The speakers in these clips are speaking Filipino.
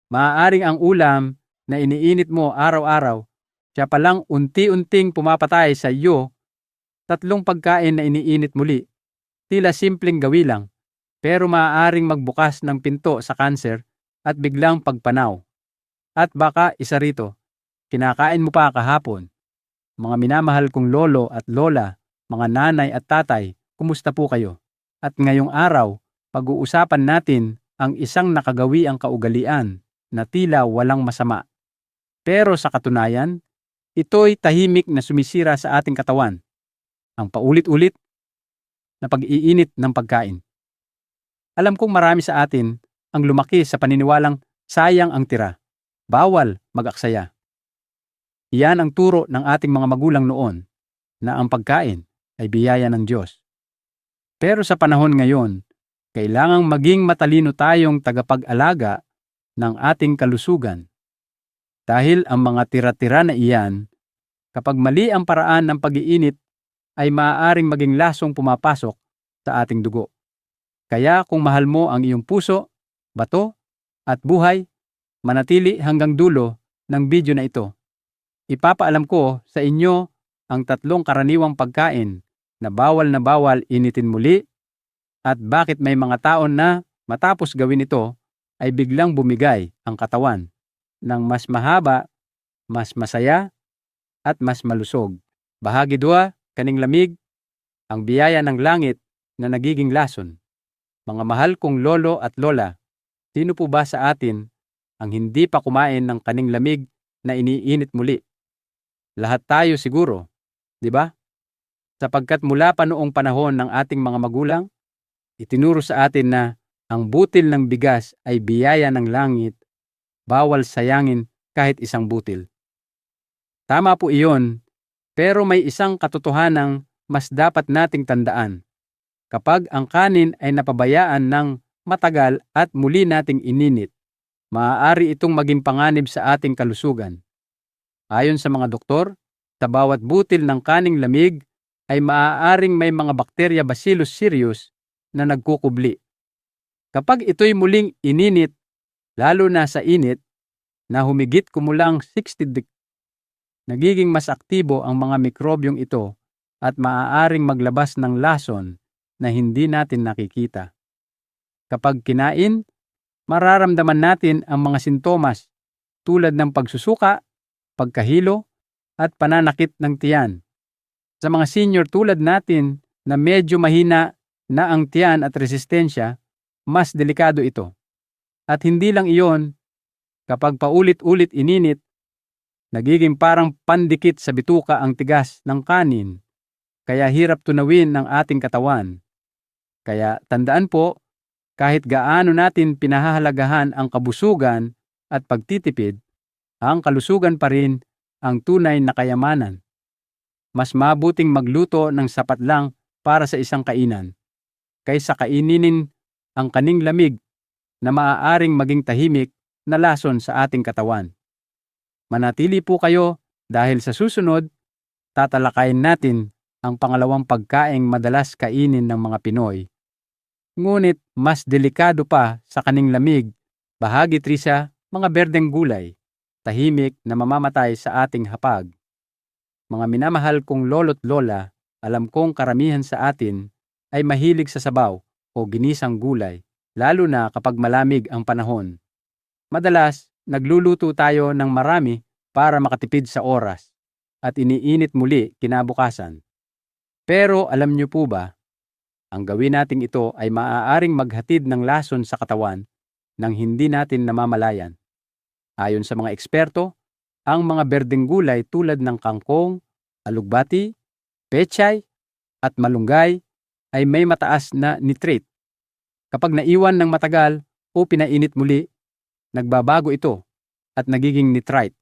Maaaring ang ulam na iniinit mo araw-araw, siya palang unti-unting pumapatay sa iyo. 3 pagkain na iniinit muli. Tila simpleng gawi lang, pero maaaring magbukas ng pinto sa kanser at biglang pagpanaw. At baka isa rito, kinakain mo pa kahapon. Mga minamahal kong lolo at lola, mga nanay at tatay, kumusta po kayo? At ngayong araw, pag-uusapan natin ang isang nakagawiang kaugalian na tila walang masama. Pero sa katunayan, ito'y tahimik na sumisira sa ating katawan. Ang paulit-ulit na pag-iinit ng pagkain. Alam kong marami sa atin ang lumaki sa paniniwalang sayang ang tira, bawal mag-aksaya. Iyan ang turo ng ating mga magulang noon na ang pagkain ay biyaya ng Diyos. Pero sa panahon ngayon, kailangang maging matalino tayong tagapag-alaga ng ating kalusugan. Dahil ang mga tira-tira na iyan, kapag mali ang paraan ng pag-iinit, ay maaaring maging lasong pumapasok sa ating dugo. Kaya kung mahal mo ang iyong puso, bato, at buhay, manatili hanggang dulo ng video na ito. Ipapaalam ko sa inyo ang 3 karaniwang pagkain na bawal initin muli at bakit may mga taon na matapos gawin ito ay biglang bumigay ang katawan ng mas mahaba, mas masaya, at mas malusog. Bahagi 2, kaning lamig, ang biyaya ng langit na nagiging lason. Mga mahal kong lolo at lola, sino po ba sa atin ang hindi pa kumain ng kaning lamig na iniinit muli? Lahat tayo siguro, di ba? Sapagkat mula pa noong panahon ng ating mga magulang, itinuro sa atin na ang butil ng bigas ay biyaya ng langit, bawal sayangin kahit isang butil. Tama po iyon, pero may isang katotohanang mas dapat nating tandaan. Kapag ang kanin ay napabayaan ng matagal at muli nating ininit, maaari itong maging panganib sa ating kalusugan. Ayon sa mga doktor, sa bawat butil ng kaning lamig ay maaaring may mga bakterya Bacillus cereus na nagkukubli. Kapag ito'y muling ininit, lalo na sa init, na humigit kumulang 60 degrees, nagiging mas aktibo ang mga mikrobyong ito at maaaring maglabas ng lason na hindi natin nakikita. Kapag kinain, mararamdaman natin ang mga sintomas tulad ng pagsusuka, pagkahilo, at pananakit ng tiyan. Sa mga senior tulad natin na medyo mahina na ang tiyan at resistensya, mas delikado ito. At hindi lang iyon, kapag paulit-ulit ininit, nagiging parang pandikit sa bituka ang tigas ng kanin, kaya hirap tunawin ng ating katawan. Kaya tandaan po, kahit gaano natin pinahahalagahan ang kabusugan at pagtitipid, ang kalusugan pa rin ang tunay na kayamanan. Mas mabuting magluto ng sapat lang para sa isang kainan, kaysa kaininin ang kaning lamig na maaaring maging tahimik na lason sa ating katawan. Manatili po kayo dahil sa susunod, tatalakayin natin ang pangalawang pagkaing madalas kainin ng mga Pinoy. Ngunit mas delikado pa sa kaning lamig, bahagi 3 sa mga berdeng gulay, tahimik na mamamatay sa ating hapag. Mga minamahal kong lolo't lola, alam kong karamihan sa atin ay mahilig sa sabaw o ginisang gulay, lalo na kapag malamig ang panahon. Madalas, nagluluto tayo ng marami para makatipid sa oras at iniinit muli kinabukasan. Pero alam niyo po ba, ang gawin nating ito ay maaaring maghatid ng lason sa katawan nang hindi natin namamalayan. Ayon sa mga eksperto, ang mga berdeng gulay tulad ng kangkong, alugbati, pechay, at malunggay ay may mataas na nitrate. Kapag naiwan ng matagal o pinainit muli, nagbabago ito at nagiging nitrite,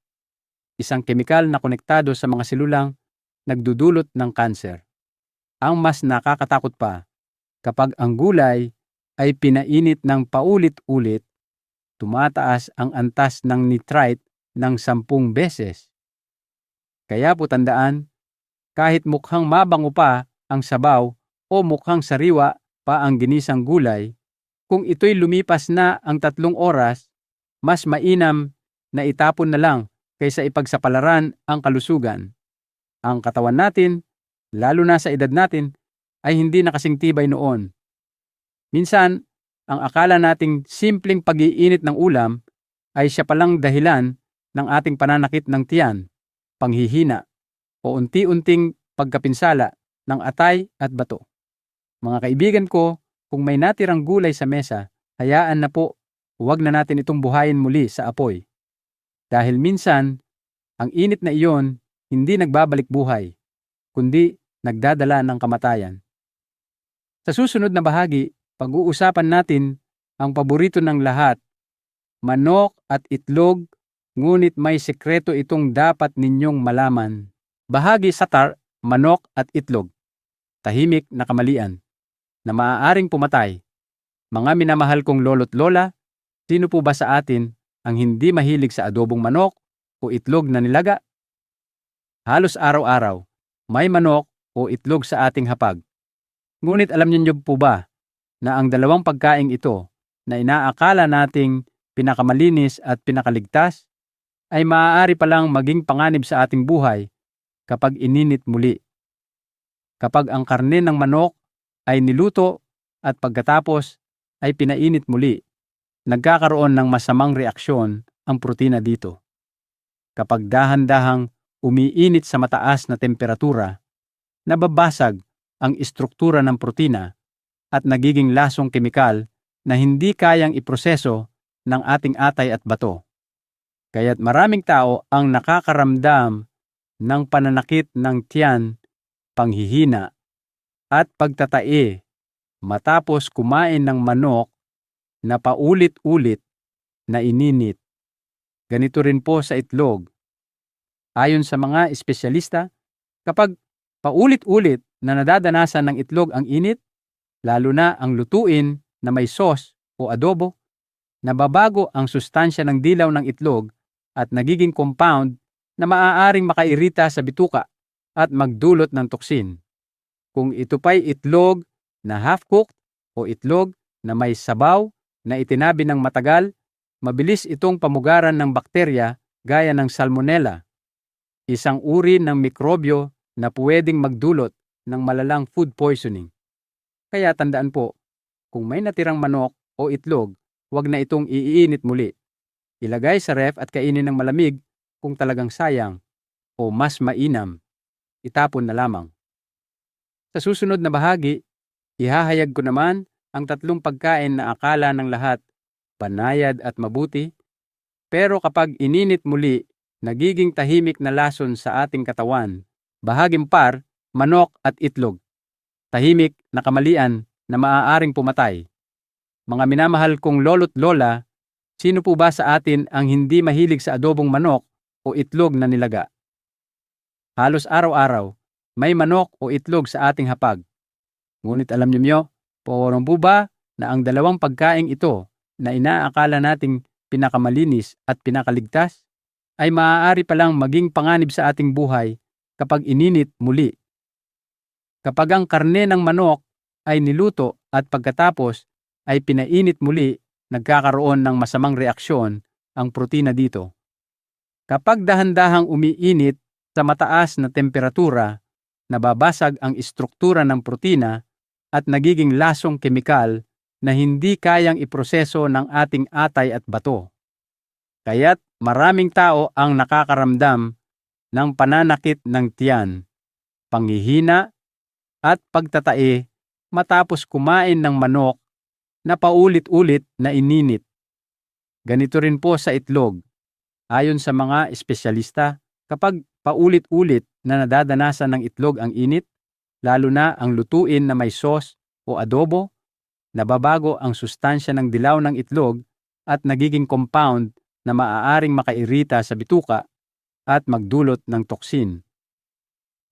isang kemikal na konektado sa mga selulang nagdudulot ng kanser. Ang mas nakakatakot pa, kapag ang gulay ay pinainit ng paulit-ulit, tumataas ang antas ng nitrite ng 10 beses. Kaya po tandaan, kahit mukhang mabango pa ang sabaw o mukhang sariwa pa ang ginisang gulay, kung ito'y lumipas na ang 3 oras, mas mainam na itapon na lang kaysa ipagsapalaran ang kalusugan. Ang katawan natin, lalo na sa edad natin, ay hindi nakasingtibay noon. Minsan, ang akala nating simpleng pag-iinit ng ulam ay siya palang dahilan ng ating pananakit ng tiyan, panghihina, o unti-unting pagkapinsala ng atay at bato. Mga kaibigan ko, kung may natirang gulay sa mesa, hayaan na po, huwag na natin itong buhayin muli sa apoy. Dahil minsan, ang init na iyon hindi nagbabalik buhay, kundi nagdadala ng kamatayan. Sa susunod na bahagi, pag-uusapan natin ang paborito ng lahat, manok at itlog, ngunit may sekreto itong dapat ninyong malaman. Bahagi satar, manok at itlog. Tahimik na kamalian na maaaring pumatay. Mga minamahal kong lolo't lola, sino po ba sa atin ang hindi mahilig sa adobong manok o itlog na nilaga? Halos araw-araw, may manok o itlog sa ating hapag. Ngunit alam niyo po ba na ang dalawang pagkaing ito na inaakala nating pinakamalinis at pinakaligtas ay maaari palang maging panganib sa ating buhay kapag ininit muli. Kapag ang karne ng manok ay niluto at pagkatapos ay pinainit muli, nagkakaroon ng masamang reaksyon ang protina dito. Kapag dahan-dahang umiinit sa mataas na temperatura, nababasag ang istruktura ng protina at nagiging lasong kemikal na hindi kayang iproseso ng ating atay at bato. Kaya't maraming tao ang nakakaramdam ng pananakit ng tiyan, panghihina, at pagtatae matapos kumain ng manok na paulit-ulit na ininit. Ganito rin po sa itlog. Ayon sa mga espesyalista, kapag paulit-ulit na nadadanasan ng itlog ang init, lalo na ang lutuin na may sauce o adobo, nababago ang sustansya ng dilaw ng itlog at nagiging compound na maaaring makairita sa bituka at magdulot ng toksin. Kung ito pa'y itlog na half-cooked o itlog na may sabaw na itinabi ng matagal, mabilis itong pamugaran ng bakterya gaya ng salmonella, isang uri ng mikrobyo na pwedeng magdulot ng malalang food poisoning. Kaya tandaan po, kung may natirang manok o itlog, huwag na itong iinit muli. Ilagay sa ref at kainin ng malamig kung talagang sayang o mas mainam, itapon na lamang. Sa susunod na bahagi, ihahayag ko naman ang 3 pagkain na akala ng lahat banayad at mabuti, pero kapag ininit muli, nagiging tahimik na lason sa ating katawan. Bahaging par, manok at itlog. Tahimik na kamalian na maaaring pumatay. Mga minamahal kong lolo't lola, sino po ba sa atin ang hindi mahilig sa adobong manok o itlog na nilaga? Halos araw-araw, may manok o itlog sa ating hapag. Ngunit alam niyo, po ba na ang dalawang pagkaing ito na inaakala nating pinakamalinis at pinakaligtas ay maaari palang maging panganib sa ating buhay kapag ininit muli. Kapag ang karne ng manok ay niluto at pagkatapos ay pinainit muli, nagkakaroon ng masamang reaksyon ang protina dito. Kapag dahan-dahang umiinit sa mataas na temperatura, nababasag ang istruktura ng protina at nagiging lasong kemikal na hindi kayang iproseso ng ating atay at bato. Kaya't maraming tao ang nakakaramdam ng pananakit ng tiyan, panghihina at pagtatae matapos kumain ng manok na paulit-ulit na ininit. Ganito rin po sa itlog. Ayon sa mga espesyalista, kapag paulit-ulit na nadadanasan ng itlog ang init, lalo na ang lutuin na may sauce o adobo, nababago ang sustansya ng dilaw ng itlog at nagiging compound na maaaring makairita sa bituka at magdulot ng toksin.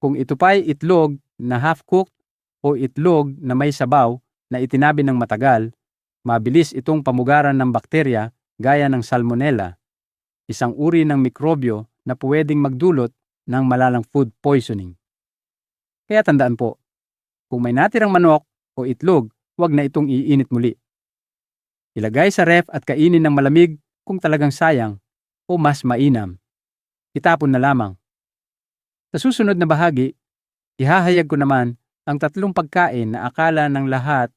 Kung ito pa'y itlog na half-cooked o itlog na may sabaw na itinabi ng matagal, mabilis itong pamugaran ng bakterya gaya ng salmonella, isang uri ng mikrobyo na pwedeng magdulot ng malalang food poisoning. Kaya tandaan po, kung may natirang manok o itlog, huwag na itong iinit muli. Ilagay sa ref at kainin ng malamig kung talagang sayang o mas mainam, itapon na lamang. Sa susunod na bahagi, ihahayag ko naman ang 3 pagkain na akala ng lahat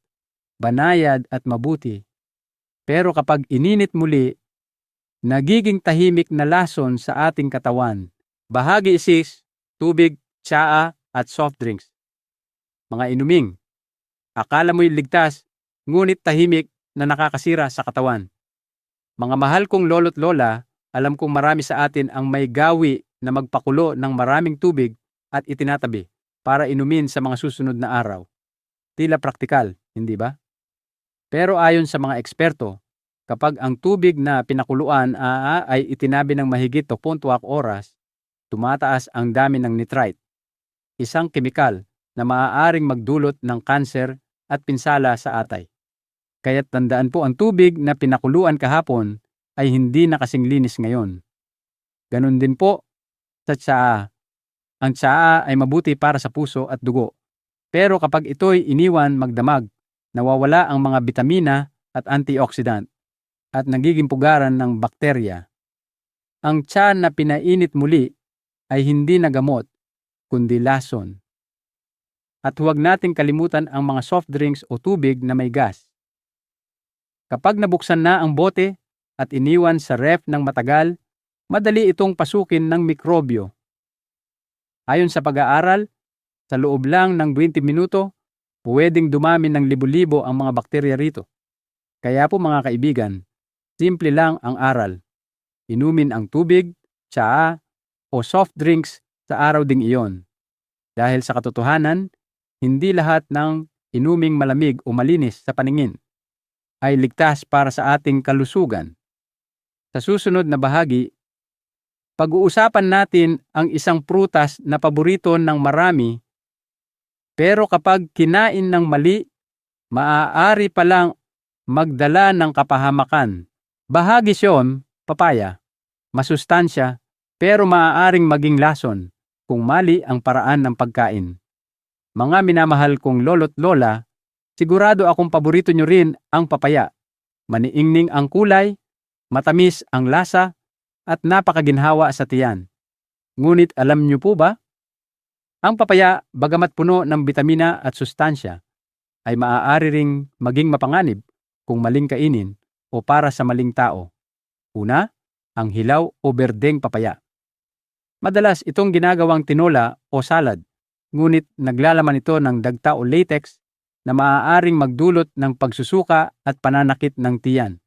banayad at mabuti. Pero kapag ininit muli, nagiging tahimik na lason sa ating katawan. Bahagi 6, tubig, tsaa at soft drinks. Mga inuming, akala mo'y ligtas, ngunit tahimik na nakakasira sa katawan. Mga mahal kong lolo't lola, alam kong marami sa atin ang may gawi na magpakulo ng maraming tubig at itinatabi para inumin sa mga susunod na araw. Tila praktikal, hindi ba? Pero ayon sa mga eksperto, kapag ang tubig na pinakuluan ay itinabi ng mahigit 24 oras, tumataas ang dami ng nitrite, isang kemikal na maaaring magdulot ng kanser at pinsala sa atay. Kaya't tandaan po, ang tubig na pinakuluan kahapon ay hindi na kasing linis ngayon. Ganun din po sa tsaa. Ang tsaa ay mabuti para sa puso at dugo. Pero kapag ito'y iniwan magdamag, nawawala ang mga bitamina at antioxidant at nagiging pugaran ng bakterya. Ang tsaa na pinainit muli ay hindi na gamot, kundi lason. At huwag nating kalimutan ang mga soft drinks o tubig na may gas. Kapag nabuksan na ang bote at iniwan sa ref ng matagal, madali itong pasukin ng mikrobyo. Ayon sa pag-aaral, sa loob lang ng 20 minuto, pwedeng dumami ng libo-libo ang mga bakterya rito. Kaya po mga kaibigan, simple lang ang aral. Inumin ang tubig, tsaa, o soft drinks sa araw ding iyon. Dahil sa katotohanan, hindi lahat ng inuming malamig o malinis sa paningin ay ligtas para sa ating kalusugan. Sa susunod na bahagi, pag-uusapan natin ang isang prutas na paborito ng marami, pero kapag kinain ng mali, maaari palang magdala ng kapahamakan. Bahagi 7, papaya. Masustansya, pero maaaring maging lason kung mali ang paraan ng pagkain. Mga minamahal kong lolo't lola, sigurado akong paborito nyo rin ang papaya. Maniingning ang kulay, matamis ang lasa, at napakaginhawa sa tiyan. Ngunit alam nyo po ba? Ang papaya, bagamat puno ng bitamina at sustansya, ay maaari ring maging mapanganib kung maling kainin o para sa maling tao. Una, ang hilaw o berdeng papaya. Madalas itong ginagawang tinola o salad, ngunit naglalaman ito ng dagta o latex na maaaring magdulot ng pagsusuka at pananakit ng tiyan.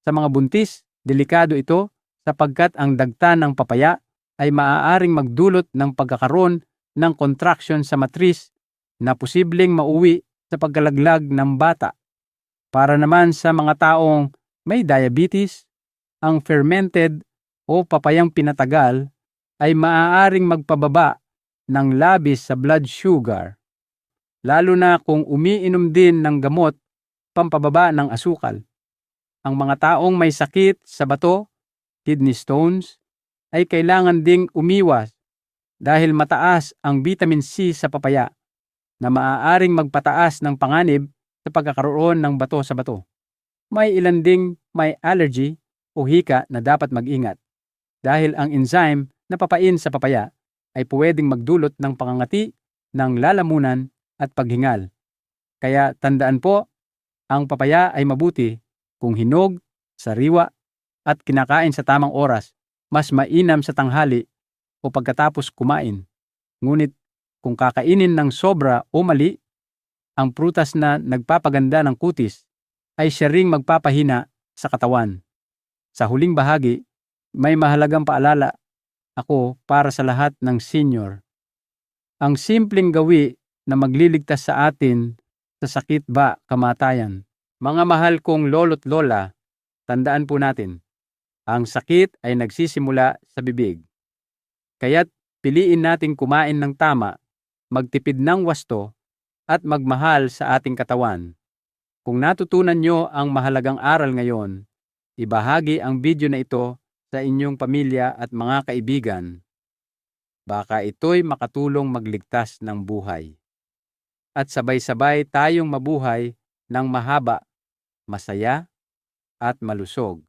Sa mga buntis, delikado ito sapagkat ang dagta ng papaya ay maaaring magdulot ng pagkakaroon ng contraction sa matris na posibleng mauwi sa pagkalaglag ng bata. Para naman sa mga taong may diabetes, ang fermented o papayang pinatagal ay maaaring magpababa ng labis sa blood sugar, lalo na kung umiinom din ng gamot pampababa ng asukal. Ang mga taong may sakit sa bato, kidney stones, ay kailangan ding umiwas dahil mataas ang vitamin C sa papaya na maaaring magpataas ng panganib sa pagkakaroon ng bato sa bato. May ilan ding may allergy o hika na dapat mag-ingat dahil ang enzyme na papain sa papaya ay pwedeng magdulot ng pangangati, ng lalamunan at paghingal. Kaya tandaan po, ang papaya ay mabuti kung hinog, sariwa at kinakain sa tamang oras, mas mainam sa tanghali o pagkatapos kumain. Ngunit kung kakainin ng sobra o mali, ang prutas na nagpapaganda ng kutis ay siya ring magpapahina sa katawan. Sa huling bahagi, may mahalagang paalala ako para sa lahat ng senior. Ang simpleng gawi na magliligtas sa atin sa sakit ba kamatayan. Mga mahal kong lolo't lola, tandaan po natin, ang sakit ay nagsisimula sa bibig. Kaya't piliin nating kumain ng tama, magtipid ng wasto, at magmahal sa ating katawan. Kung natutunan nyo ang mahalagang aral ngayon, ibahagi ang video na ito sa inyong pamilya at mga kaibigan. Baka ito'y makatulong magligtas ng buhay. At sabay-sabay tayong mabuhay ng mahaba, masaya, at malusog.